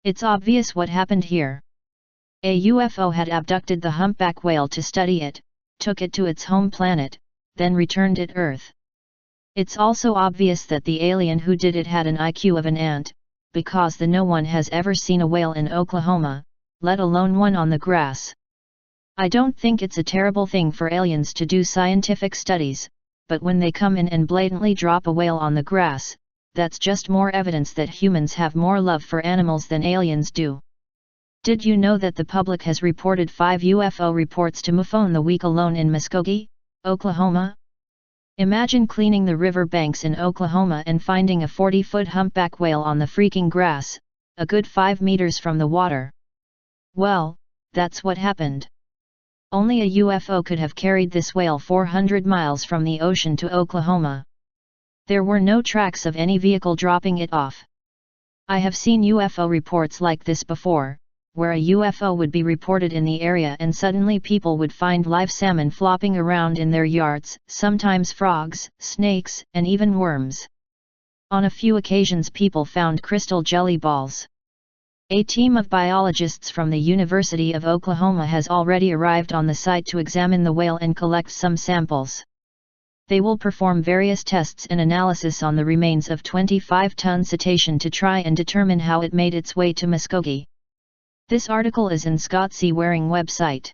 It's obvious what happened here. A UFO had abducted the humpback whale to study it, took it to its home planet, then returned it Earth. It's also obvious that the alien who did it had an IQ of an ant, because no one has ever seen a whale in Oklahoma, let alone one on the grass. I don't think it's a terrible thing for aliens to do scientific studies, but when they come in and blatantly drop a whale on the grass, that's just more evidence that humans have more love for animals than aliens do. Did you know that the public has reported 5 UFO reports to MUFON in the week alone in Muskogee, Oklahoma? Imagine cleaning the river banks in Oklahoma and finding a 40-foot humpback whale on the freaking grass, a good 5 meters from the water. Well, that's what happened. Only a UFO could have carried this whale 400 miles from the ocean to Oklahoma. There were no tracks of any vehicle dropping it off. I have seen UFO reports like this before, where a UFO would be reported in the area and suddenly people would find live salmon flopping around in their yards, sometimes frogs, snakes, and even worms. On a few occasions people found crystal jelly balls. A team of biologists from the University of Oklahoma has already arrived on the site to examine the whale and collect some samples. They will perform various tests and analysis on the remains of 25-ton cetacean to try and determine how it made its way to Muskogee. This article is in Scott C. Waring website.